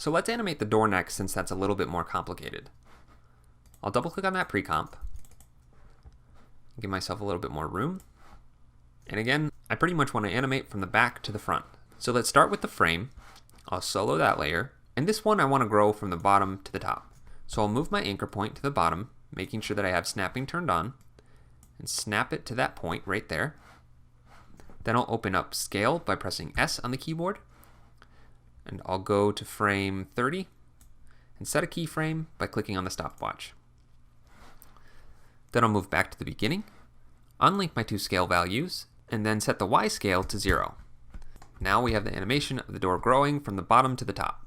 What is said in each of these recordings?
So let's animate the door next, since that's a little bit more complicated. I'll double click on that pre-comp, give myself a little bit more room. And again, I pretty much want to animate from the back to the front. So let's start with the frame. I'll solo that layer. And this one I want to grow from the bottom to the top. So I'll move my anchor point to the bottom, making sure that I have snapping turned on, and snap it to that point right there. Then I'll open up scale by pressing S on the keyboard. And I'll go to frame 30 and set a keyframe by clicking on the stopwatch. Then I'll move back to the beginning, unlink my two scale values, and then set the Y scale to 0. Now we have the animation of the door growing from the bottom to the top.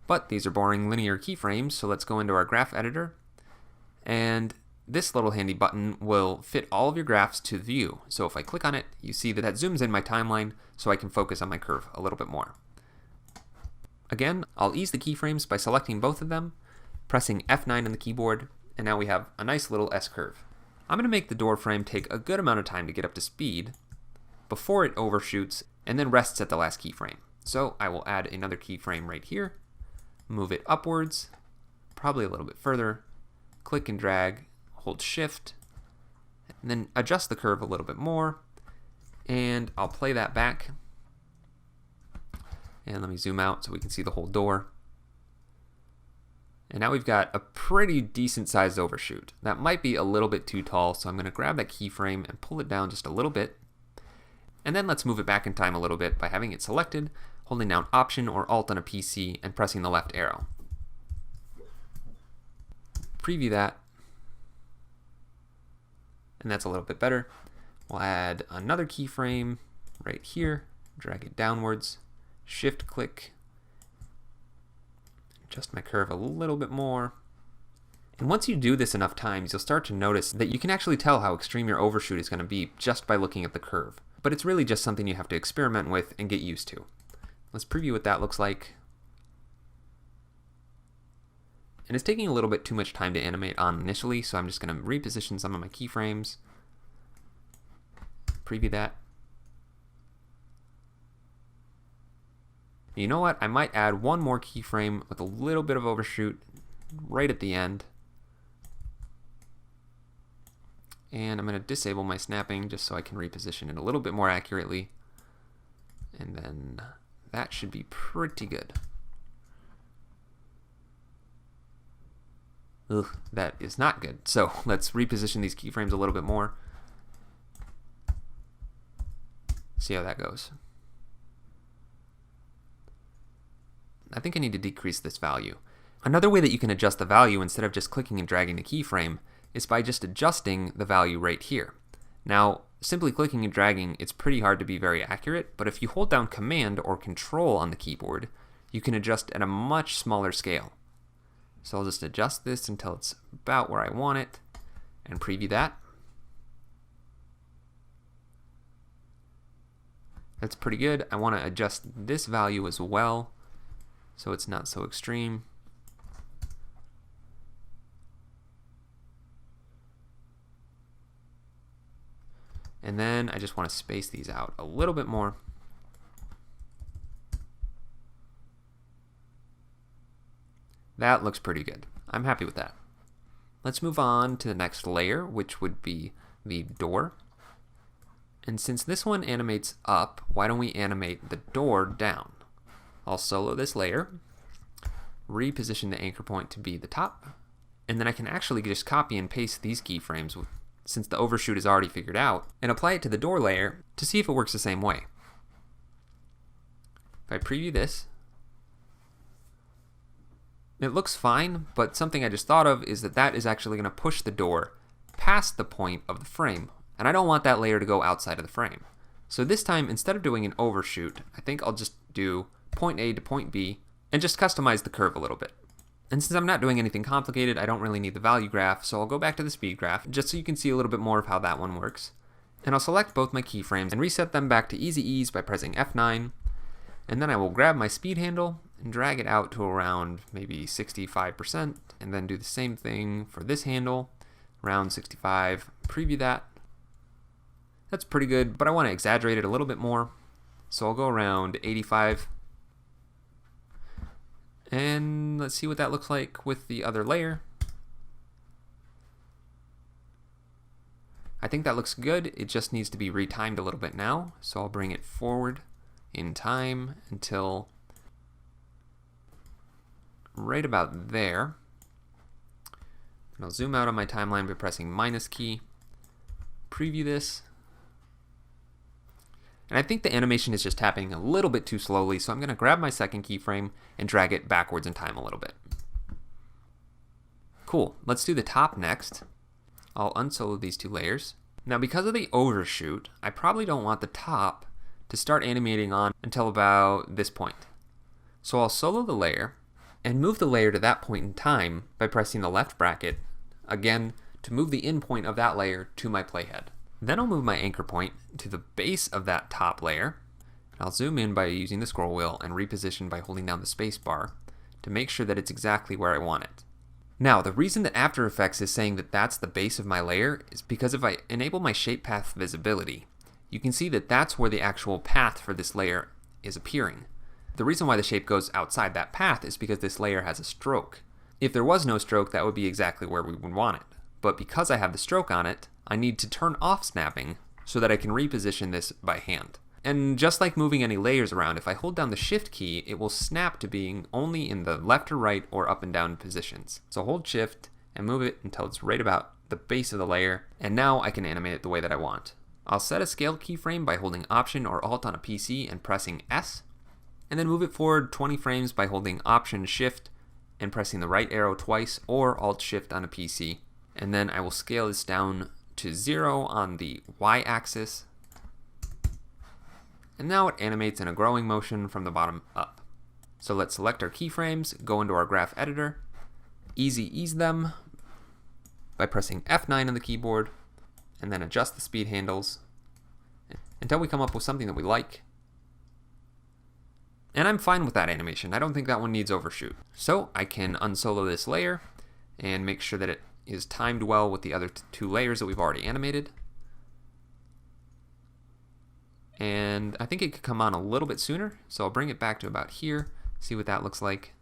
But these are boring linear keyframes, so let's go into our graph editor. And this little handy button will fit all of your graphs to view. So if I click on it, you see that that zooms in my timeline so I can focus on my curve a little bit more. Again, I'll ease the keyframes by selecting both of them, pressing F9 on the keyboard, and now we have a nice little S-curve. I'm going to make the door frame take a good amount of time to get up to speed before it overshoots and then rests at the last keyframe. So I will add another keyframe right here, move it upwards, probably a little bit further, click and drag, hold shift, and then adjust the curve a little bit more, and I'll play that back. And let me zoom out so we can see the whole door. And now we've got a pretty decent sized overshoot. That might be a little bit too tall, so I'm going to grab that keyframe and pull it down just a little bit. And then let's move it back in time a little bit by having it selected, holding down Option or Alt on a PC, and pressing the left arrow. Preview that. And that's a little bit better. We'll add another keyframe right here, drag it downwards, shift click, adjust my curve a little bit more. And once you do this enough times, you'll start to notice that you can actually tell how extreme your overshoot is going to be just by looking at the curve. But it's really just something you have to experiment with and get used to. Let's preview what that looks like. And it's taking a little bit too much time to animate on initially, so I'm just going to reposition some of my keyframes. Preview that. You know what? I might add one more keyframe with a little bit of overshoot right at the end. And I'm going to disable my snapping just so I can reposition it a little bit more accurately. And then that should be pretty good. Ugh, that is not good. So let's reposition these keyframes a little bit more. See how that goes. I think I need to decrease this value. Another way that you can adjust the value instead of just clicking and dragging the keyframe is by just adjusting the value right here. Now, simply clicking and dragging, it's pretty hard to be very accurate, but if you hold down Command or Control on the keyboard, you can adjust at a much smaller scale. So I'll just adjust this until it's about where I want it and preview that. That's pretty good. I want to adjust this value as well so it's not so extreme. And then I just want to space these out a little bit more. That looks pretty good. I'm happy with that. Let's move on to the next layer, which would be the door. And since this one animates up, why don't we animate the door down? I'll solo this layer, reposition the anchor point to be the top, and then I can actually just copy and paste these keyframes since the overshoot is already figured out, and apply it to the door layer to see if it works the same way. If I preview this, it looks fine, but something I just thought of is that that is actually going to push the door past the point of the frame, and I don't want that layer to go outside of the frame. So this time, instead of doing an overshoot, I think I'll just do point A to point B and just customize the curve a little bit. And since I'm not doing anything complicated, I don't really need the value graph, so I'll go back to the speed graph just so you can see a little bit more of how that one works. And I'll select both my keyframes and reset them back to easy ease by pressing F9. And then I will grab my speed handle and drag it out to around maybe 65%, and then do the same thing for this handle, around 65, preview that. That's pretty good, but I want to exaggerate it a little bit more, so I'll go around 85. let's see what that looks like with the other layer. I think that looks good. It just needs to be retimed a little bit now. So I'll bring it forward in time until right about there. And I'll zoom out on my timeline by pressing minus key. Preview this. And I think the animation is just happening a little bit too slowly, so I'm going to grab my second keyframe and drag it backwards in time a little bit. Cool. Let's do the top next. I'll unsolo these two layers. Now because of the overshoot, I probably don't want the top to start animating on until about this point. So I'll solo the layer and move the layer to that point in time by pressing the left bracket, again, to move the in point of that layer to my playhead. Then I'll move my anchor point to the base of that top layer. I'll zoom in by using the scroll wheel and reposition by holding down the space bar to make sure that it's exactly where I want it. Now, the reason that After Effects is saying that that's the base of my layer is because if I enable my shape path visibility, you can see that that's where the actual path for this layer is appearing. The reason why the shape goes outside that path is because this layer has a stroke. If there was no stroke, that would be exactly where we would want it. But because I have the stroke on it, I need to turn off snapping so that I can reposition this by hand. And just like moving any layers around, if I hold down the shift key, it will snap to being only in the left or right or up and down positions. So hold shift and move it until it's right about the base of the layer, and now I can animate it the way that I want. I'll set a scale keyframe by holding Option or Alt on a PC and pressing S, and then move it forward 20 frames by holding Option Shift and pressing the right arrow twice or Alt Shift on a PC. And then I will scale this down to 0 on the Y-axis. And now it animates in a growing motion from the bottom up. So let's select our keyframes, go into our graph editor, easy ease them by pressing F9 on the keyboard, and then adjust the speed handles until we come up with something that we like. And I'm fine with that animation. I don't think that one needs overshoot. So I can unsolo this layer and make sure that it is timed well with the other two layers that we've already animated. And I think it could come on a little bit sooner, so I'll bring it back to about here, see what that looks like.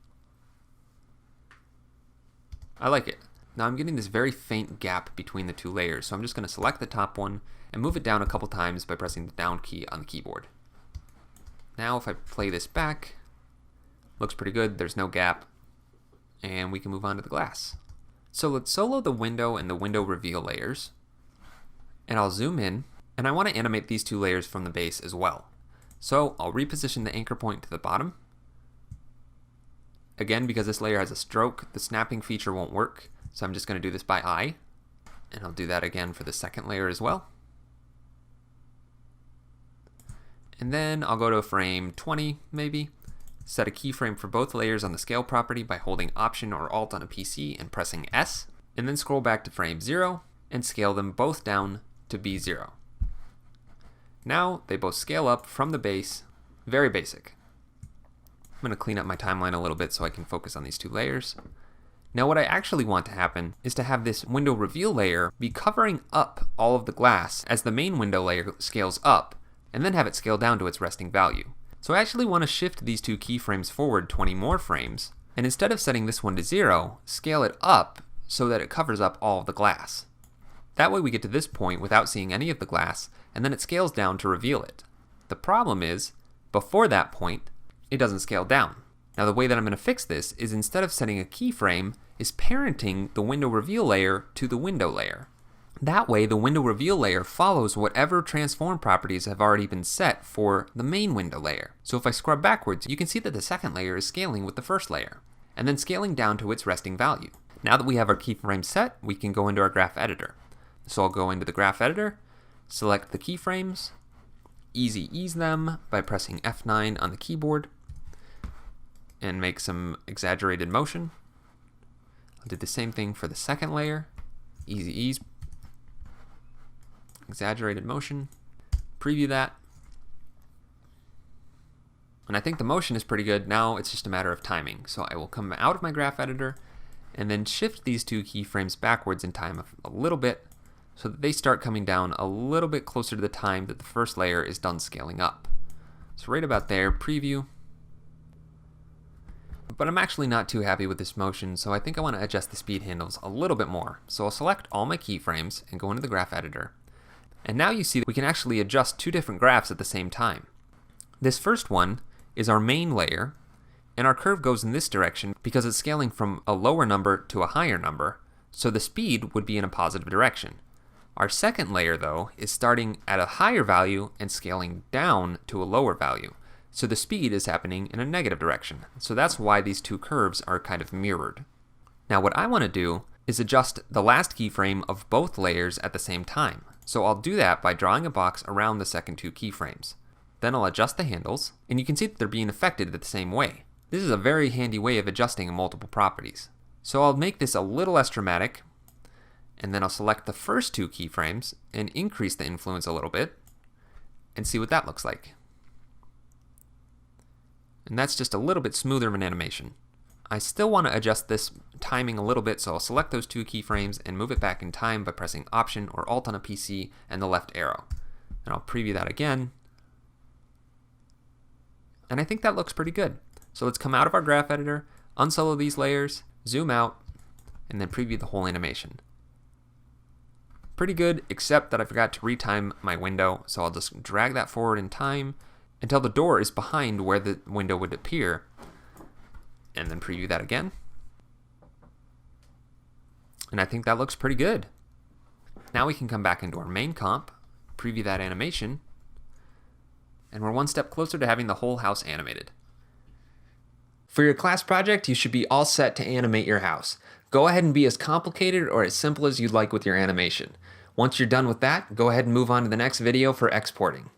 I like it. Now I'm getting this very faint gap between the two layers, so I'm just going to select the top one and move it down a couple times by pressing the down key on the keyboard. Now if I play this back, looks pretty good, there's no gap, and we can move on to the glass. So let's solo the window and the window reveal layers, and I'll zoom in. And I want to animate these two layers from the base as well. So I'll reposition the anchor point to the bottom. Again, because this layer has a stroke, the snapping feature won't work. So I'm just going to do this by eye. And I'll do that again for the second layer as well. And then I'll go to frame 20 maybe. Set a keyframe for both layers on the scale property by holding Option or Alt on a PC and pressing S. And then scroll back to frame 0 and scale them both down to B0. Now they both scale up from the base, very basic. I'm going to clean up my timeline a little bit so I can focus on these two layers. Now what I actually want to happen is to have this window reveal layer be covering up all of the glass as the main window layer scales up, and then have it scale down to its resting value. So I actually want to shift these two keyframes forward 20 more frames, and instead of setting this one to 0, scale it up so that it covers up all of the glass. That way we get to this point without seeing any of the glass, and then it scales down to reveal it. The problem is, before that point, it doesn't scale down. Now the way that I'm going to fix this is instead of setting a keyframe, is parenting the window reveal layer to the window layer. That way the window reveal layer follows whatever transform properties have already been set for the main window layer. So if I scrub backwards, you can see that the second layer is scaling with the first layer, and then scaling down to its resting value. Now that we have our keyframe set, we can go into our graph editor. So I'll go into the graph editor, select the keyframes, easy ease them by pressing F9 on the keyboard, and make some exaggerated motion. I'll do the same thing for the second layer, easy ease, exaggerated motion, preview that. And I think the motion is pretty good. Now it's just a matter of timing. So I will come out of my graph editor and then shift these two keyframes backwards in time a little bit, so that they start coming down a little bit closer to the time that the first layer is done scaling up. So right about there, preview. but I'm actually not too happy with this motion, so I think I want to adjust the speed handles a little bit more. So I'll select all my keyframes and go into the graph editor. And now you see that we can actually adjust two different graphs at the same time. This first one is our main layer, and our curve goes in this direction because it's scaling from a lower number to a higher number, so the speed would be in a positive direction. Our second layer, though, is starting at a higher value and scaling down to a lower value, so the speed is happening in a negative direction. So that's why these two curves are kind of mirrored. Now what I want to do is adjust the last keyframe of both layers at the same time. So I'll do that by drawing a box around the second two keyframes. Then I'll adjust the handles, and you can see that they're being affected the same way. This is a very handy way of adjusting multiple properties. So I'll make this a little less dramatic, and then I'll select the first two keyframes and increase the influence a little bit, and see what that looks like. And that's just a little bit smoother of an animation. I still want to adjust this timing a little bit, so I'll select those two keyframes and move it back in time by pressing Option or Alt on a PC and the left arrow. And I'll preview that again. And I think that looks pretty good. So let's come out of our graph editor, unsolo these layers, zoom out, and then preview the whole animation. Pretty good, except that I forgot to retime my window, so I'll just drag that forward in time until the door is behind where the window would appear, and then preview that again. And I think that looks pretty good. Now we can come back into our main comp, preview that animation, and we're one step closer to having the whole house animated. For your class project, you should be all set to animate your house. Go ahead and be as complicated or as simple as you'd like with your animation. Once you're done with that, go ahead and move on to the next video for exporting.